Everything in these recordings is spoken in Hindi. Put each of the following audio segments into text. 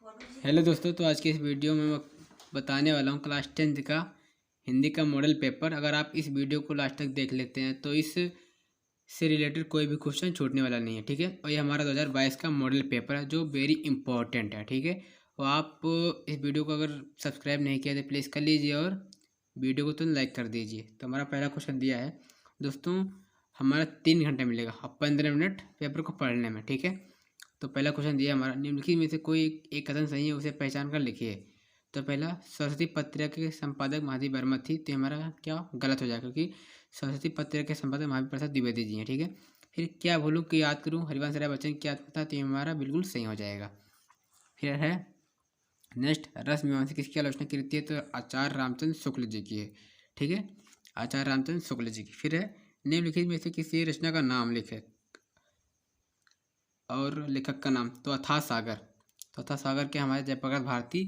हेलो दोस्तों, तो आज की इस वीडियो में मैं बताने वाला हूँ क्लास 10th का हिंदी का मॉडल पेपर। अगर आप इस वीडियो को लास्ट तक देख लेते हैं तो इस से रिलेटेड कोई भी क्वेश्चन छूटने वाला नहीं है, ठीक है। और ये हमारा 2022 का मॉडल पेपर है जो वेरी इंपॉर्टेंट है, ठीक है। और आप इस वीडियो को अगर सब्सक्राइब नहीं किया तो प्लीज़ कर लीजिए और वीडियो को तो लाइक कर दीजिए। तो हमारा पहला क्वेश्चन दिया है दोस्तों, हमारा 3 घंटे मिलेगा और 15 मिनट पेपर को पढ़ने में, ठीक है। तो पहला क्वेश्चन दिया हमारा, निम्नलिखित में से कोई एक कथन सही है, उसे पहचान कर लिखिए। तो पहला, सरस्वती पत्रिका के संपादक महादेवी वर्मा थी, तो हमारा क्या गलत हो जाएगा क्योंकि सरस्वती पत्रिका के संपादक महावीर प्रसाद द्विवेदी जी हैं, ठीक है। फिर क्या भूलूं कि याद करूं, हरिवंश राय बच्चन क्या था, तो हमारा बिल्कुल सही हो जाएगा। फिर है नेक्स्ट, रस मीमांसा किसकी आलोचना कृति है, तो आचार्य रामचंद्र शुक्ल जी की है, ठीक है, आचार्य रामचंद्र शुक्ल जी की। फिर है निम्नलिखित में से किसी रचना का नाम लिखे और लेखक का नाम, तो अथाह सागर। तो अथाह सागर के हमारे जयप्रकाश भारती।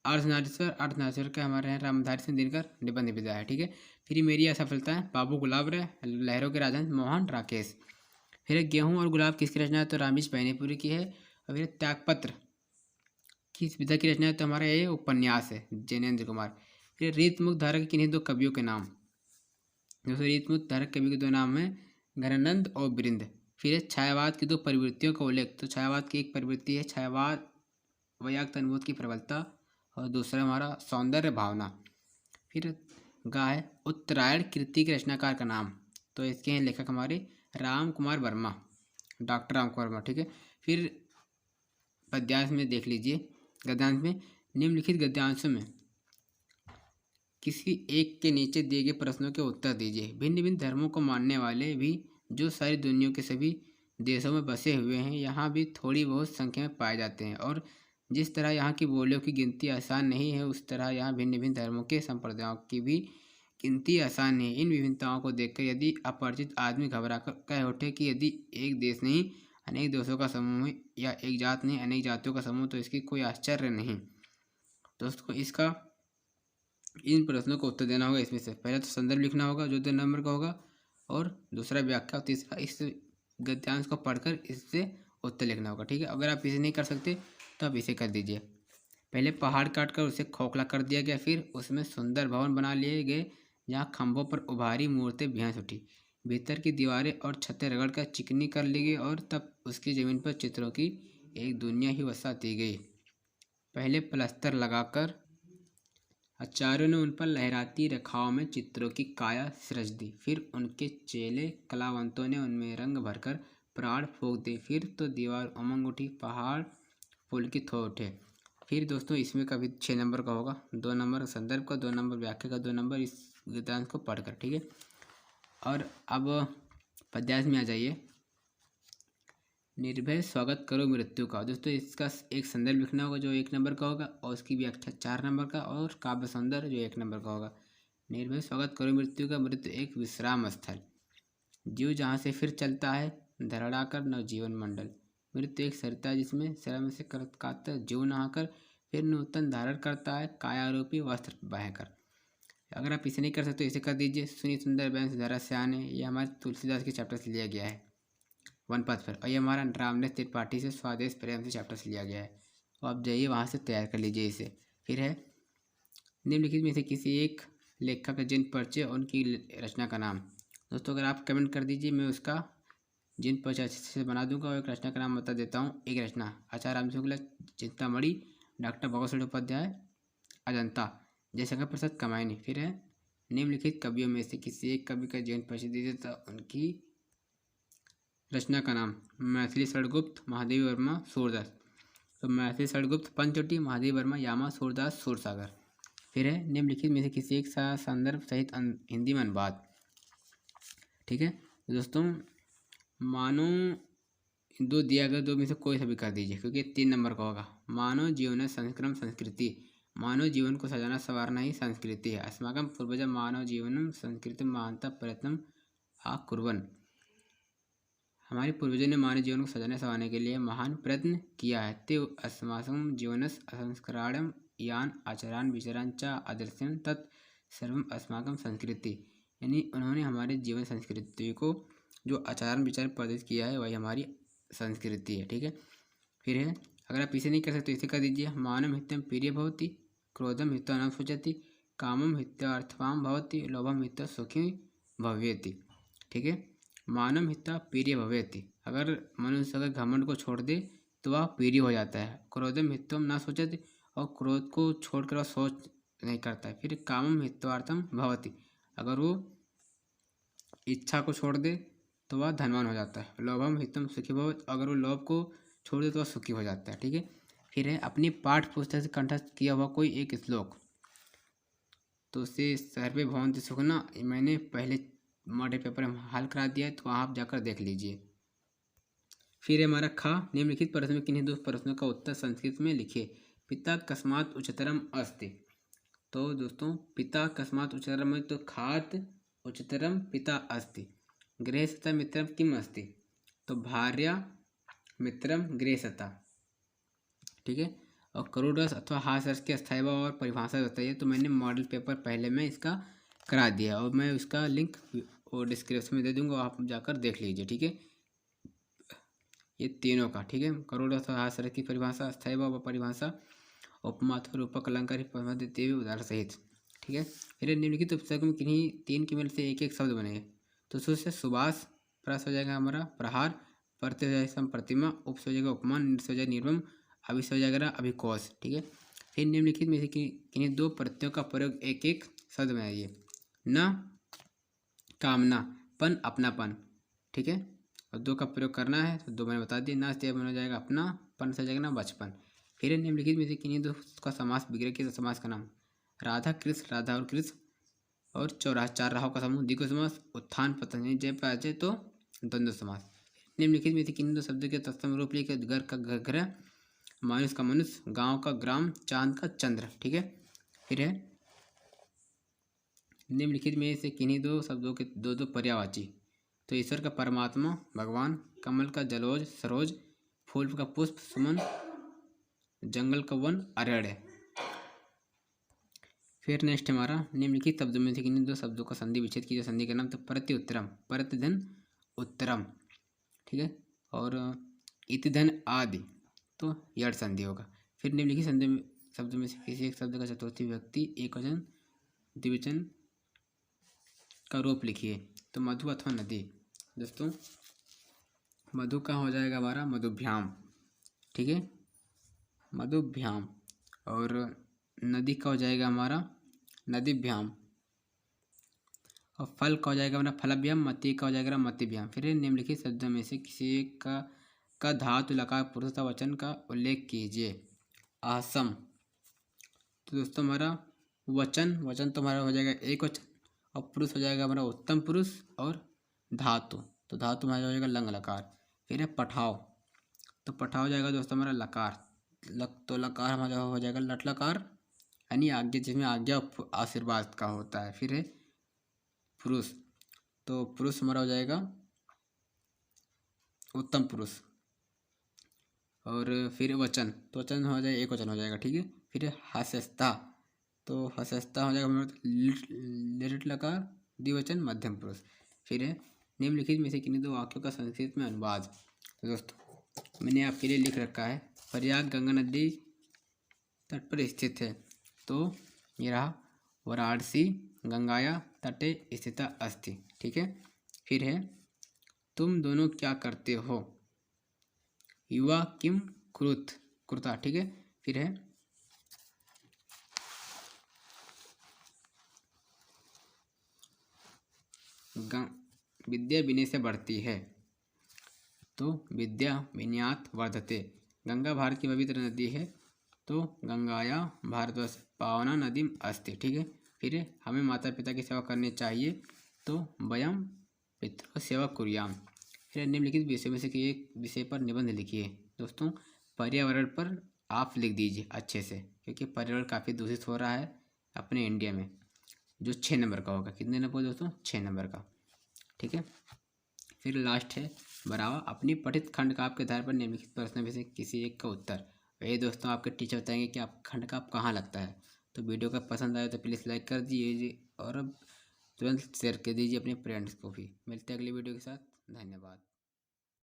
अर्धनारीश्वर के हमारे हैं रामधारी सिंह दिनकर, निबंध निविदा है, ठीक है। फिर मेरी असफलता है बाबू गुलाब रे, लहरों के राजन मोहन राकेश। फिर गेहूं और गुलाब किसकी रचना है, तो रामीश बैनीपुरी की है। और फिर त्यागपत्र किस विधा की रचना है, तो हमारा ये उपन्यास है जैनेन्द्र कुमार। फिर रीतमुक्त धारा के किन्हीं दो कवियों के नाम, दोस्तों रीतमुक्त धारा कवि के दो नाम हैं गणानंद और बिरिंद। फिर है छायावाद की दो प्रवृत्तियों का उल्लेख, तो छायावाद की एक प्रवृत्ति है छायावाद वैयक्त अनुभूत की प्रबलता और दूसरा हमारा सौंदर्य भावना। फिर गा है उत्तरायण कृति के रचनाकार का नाम, तो इसके हैं लेखक हमारे राम कुमार वर्मा, डॉक्टर राम कुमार वर्मा, ठीक है। फिर पद्यांश में देख लीजिए, गद्यांश में निम्नलिखित गद्यांशों में किसी एक के नीचे दिए गए प्रश्नों के उत्तर दीजिए। भिन्न भिन्न धर्मों को मानने वाले भी जो सारी दुनिया के सभी देशों में बसे हुए हैं, यहाँ भी थोड़ी बहुत संख्या में पाए जाते हैं। और जिस तरह यहाँ की बोलियों की गिनती आसान नहीं है, उस तरह यहाँ भिन्न भिन्न धर्मों के संप्रदायों की भी गिनती आसान नहीं है। इन विभिन्नताओं को देखकर यदि अपरिचित आदमी घबरा कर कह उठे कि यदि एक देश नहीं अनेक देशों का समूह है या एक जात नहीं अनेक जातियों का समूह, तो इसकी कोई आश्चर्य नहीं। दोस्तों इसका इन प्रश्नों को उत्तर देना होगा। इसमें से पहले तो संदर्भ लिखना होगा जो 2 नंबर का होगा, और दूसरा व्याख्या और तीसरा इस गद्यांश को पढ़कर इससे उत्तर लिखना होगा, ठीक है। अगर आप इसे नहीं कर सकते तो आप इसे कर दीजिए। पहले पहाड़ काट कर उसे खोखला कर दिया गया, फिर उसमें सुंदर भवन बना लिए गए जहाँ खंभों पर उभारी मूर्तें भैंस उठी, भीतर की दीवारें और छतें रगड़ कर चिकनी कर ली गई और तब उसकी ज़मीन पर चित्रों की एक दुनिया ही वसा दी गई। पहले प्लस्तर लगाकर आचार्यों ने उन पर लहराती रेखाओं में चित्रों की काया सृज दी, फिर उनके चेले कलावंतों ने उनमें रंग भरकर प्राण फूंक दिए, फिर तो दीवार उमंग उठी, पहाड़ पुलकित हो उठे। फिर दोस्तों इसमें का भी 6 नंबर का होगा, 2 नंबर संदर्भ का, 2 नंबर व्याख्या का, 2 नंबर इस गद्यांश को पढ़कर, ठीक है। और अब पद्यांश में आ जाइए। निर्भय स्वागत करो मृत्यु का, दोस्तों इसका एक संदर्भ लिखना होगा जो 1 नंबर का होगा, और उसकी व्याख्या 4 नंबर का, और काव्य सौंदर्य जो 1 नंबर का होगा। निर्भय स्वागत करो मृत्यु का, मृत्यु एक विश्राम स्थल, जीव जहाँ से फिर चलता है धड़ाकर नवजीवन मंडल। मृत्यु एक सरिता जिसमें श्रम से कातर जीव नहाकर फिर नूतन धारण करता है कायारूपी वस्त्र बहकर। अगर आप इसे नहीं कर सकते इसे कर दीजिए। सुनी सुंदर बैन धरा सियाने, ये हमारे तुलसीदास के चैप्टर से लिया गया है, वन पथ पर। और ये हमारा रामदास त्रिपाठी से स्वदेश प्रेम से चैप्टर से लिया गया है, तो आप जाइए वहाँ से तैयार कर लीजिए इसे। फिर है निम्नलिखित में से किसी एक लेखक का जिन परिचय और उनकी रचना का नाम। दोस्तों अगर आप कमेंट कर दीजिए, मैं उसका जिन परिचय अच्छे से बना दूंगा और एक रचना का नाम बता देता हूँ। एक रचना आचार्य राम शुक्ल चिंतामणि, डॉक्टर भगवत उपाध्याय अजंता, जयशंकर प्रसाद कमायनी। फिर है निम्नलिखित कवियों में से किसी एक कवि का जीवन परिचय दीजिए, तो उनकी रचना का नाम। मैथिली षडगुप्त, महादेवी वर्मा, सूरदास। तो मैथिली षडगुप्त पंचवटी, महादेवी वर्मा यामा, सूरदास सूरसागर। फिर है निम्नलिखित में से किसी एक संदर्भ सहित हिंदी में अनुवाद, ठीक है। दोस्तों मानो दो दिया गया, दो में से कोई सा भी कर दीजिए क्योंकि 3 नंबर का होगा। मानव जीवन संस्क्रम संस्कृति, मानव जीवन को सजाना संवारना ही संस्कृति है। अस्माकं पूर्वज मानव जीवनम संस्कृति महानता प्रयत्न आकुर्वन, हमारे पूर्वजों ने मानव जीवन को सजाने संवारने के लिए महान प्रयत्न किया है। ते अस्माकं जीवनस असंस्कराणम यान आचरण विचरण च आदर्शन तत् सर्वम अस्माकं संस्कृति, यानी उन्होंने हमारे जीवन संस्कृति को जो आचरण विचार प्रदर्शित किया है वही हमारी संस्कृति है, ठीक है। फिर है अगर आप इसे नहीं कर सकते तो इसे कर दीजिए। मानम हित्यम प्रिय भवति, क्रोधम हित्वा न सोचति, कामम हित्वा अर्थवाम भवति, लोभम हित्वा सुखी भव्यति। ठीक है, मानम हित्वा प्रिय भव्यति, अगर मनुष्य अगर घमंड को छोड़ दे तो वह प्रिय हो जाता है। क्रोधम हित्वम न सोचति, और क्रोध को छोड़कर वह सोच नहीं करता है। फिर कामम हित्वार्थम भवति, अगर वो इच्छा को छोड़ दे तो वह धनवान हो जाता है। लोभम हितम सुखी भवति, अगर वो लोभ को छोड़ दे तो वह सुखी हो जाता है। ठीक है, फिर है अपनी पाठ पुस्तक से कंठस्थ किया हुआ कोई एक श्लोक, तो उसे सर्वे भवन्ति सुखिनः, मैंने पहले मॉडल पेपर में हल करा दिया है, तो आप जाकर देख लीजिए। फिर हमारा खा, निम्नलिखित प्रश्न में किन्हीं दो प्रश्नों का उत्तर संस्कृत में लिखिए। पिता कस्मात् उच्चतरम अस्ति, तो दोस्तों पिता कस्मात् उच्चतरम है, तो खात उच्चतरम पिता अस्ति। गृहस्थता मित्रम किम अस्ति, तो भार्या मित्रम गृहस्थता। ठीक है, और करोड़ रस अथवा हास्य रस के अस्थायी भाव और परिभाषा बताइए, तो मैंने मॉडल पेपर पहले में इसका करा दिया और मैं उसका लिंक और डिस्क्रिप्शन में दे दूंगा, आप जाकर देख लीजिए। ठीक है, ये तीनों का। ठीक है, करोड़ रस हास्य रस की परिभाषा, अस्थायी भाव और परिभाषा, उपमा अथवा रूपक अलंकार परिभाषा देते हुए उदाहरण सहित। ठीक है, फिर निम्नलिखित उपसर्ग में किन्हीं तीन के मेल से एक एक शब्द बनेंगे, तो उससे सुभाष प्रस हो जाएगा हमारा प्रहार, प्रत्यय हो जाएगा प्रतिमा, उपस हो जाएगा उपमान, निर्स हो जाएगा निर्मम, अभिस हो जाएगा अभिकोष। ठीक है, फिर निम्नलिखित में से किन्हीं दो प्रत्ययों का प्रयोग एक एक शब्द बनाइए। न कामना, पन अपनापन। ठीक है, और दो का प्रयोग करना है तो दो मैंने बता दिया। ना से बन जाएगा अपना, पन से जाएगा ना बचपन। फिर निम्नलिखित में से किन्हीं दो का समास विग्रह के समास का नाम, राधा कृष्ण, राधा और कृष्ण, और चौराहा चार राहों का समूह द्विगु समास, उत्थान पतंजलि जय पराजय तो द्वंद्व समास। निम्नलिखित में से किन्हीं दो शब्दों के तत्सम रूप लिखे, घर का घर, मनुष्य का मनुष्य, गांव का ग्राम, चांद का चंद्र। ठीक है, फिर है निम्नलिखित में से किन्हीं दो शब्दों के दो दो पर्यायवाची, तो ईश्वर का परमात्मा भगवान, कमल का जलोज सरोज, फूल का पुष्प सुमन, जंगल का वन अरण्य। फिर नेक्स्ट हमारा निम्नलिखित शब्दों में से किन्हीं दो शब्दों का संधि विच्छेद कीजिए। संधि का नाम, तो प्रति उत्तरम, प्रतिधन उत्तरम। ठीक है, और इति धन आदि, तो यड़ संधि होगा। फिर निम्नलिखित संधि शब्दों में से किसी एक शब्द का चतुर्थी व्यक्ति एक वचन द्विवचन का रूप लिखिए, तो मधु अथवा नदी। दोस्तों मधु का हो जाएगा हमारा मधुभ्याम। ठीक है, मधुभ्याम, और नदी का हो जाएगा हमारा नदीभ्याम, और फल का हो जाएगा हमारा फलभ्याम, मती का हो जाएगा मतिभ्याम। फिर निम्नलिखित शब्दों में से किसी एक का धातु लकार पुरुष वचन का उल्लेख कीजिए। आसम, तो दोस्तों हमारा वचन तो हमारा हो जाएगा एक वचन, और पुरुष हो जाएगा हमारा उत्तम पुरुष, और धातु, तो धातु हमारा हो जाएगा लंग लकार। फिर है पठाव, तो पठाव हो जाएगा दोस्तों हमारा लकार, तो लकार हमारा हो जाएगा लट लकार, यानी आज्ञा, जिसमें आज्ञा आशीर्वाद का होता है। फिर है पुरुष, तो पुरुष हमारा हो जाएगा उत्तम पुरुष, और फिर वचन, तो वचन हो जाएगा एक वचन हो जाएगा। ठीक है, फिर है हस्यस्ता, तो हस्यस्ता हो जाएगा लिट लकार द्विवचन मध्यम पुरुष। फिर है निम्नलिखित में से किन्हीं दो वाक्यों का संस्कृत में अनुवाद, तो दोस्तों मैंने आपके लिए लिख रखा है। प्रयाग गंगा नदी तट पर स्थित है, तो ये रहा वाराणसी गंगाया तटे स्थिता अस्ति। ठीक है, फिर है तुम दोनों क्या करते हो, युवा किम कुरुता। ठीक है, फिर है विद्या विनय से बढ़ती है, तो विद्या विनयात वर्धते। गंगा भारत की पवित्र नदी है, तो गंगाया भारतवर्ष पावना नदी अस्ति। ठीक है, फिर हमें माता पिता की सेवा करनी चाहिए, तो वयम पितृ सेवा कुर्याम। फिर निम्नलिखित विषय में से एक विषय पर निबंध लिखिए। दोस्तों पर्यावरण पर आप लिख दीजिए अच्छे से, क्योंकि पर्यावरण काफ़ी दूषित हो रहा है अपने इंडिया में, जो 6 नंबर का होगा। कितने नंबर दोस्तों, 6 नंबर का। ठीक है, फिर लास्ट है बरावा, अपनी पठित खंड का आपके आधार पर निम्नलिखित प्रश्न में से किसी एक का उत्तर। वही दोस्तों आपके टीचर बताएंगे कि आप खंड का आप कहाँ लगता है। तो वीडियो का पसंद आए तो प्लीज़ लाइक कर दीजिए, और अब तुरंत शेयर कर दीजिए अपने फ्रेंड्स को भी। मिलते हैं अगली वीडियो के साथ, धन्यवाद।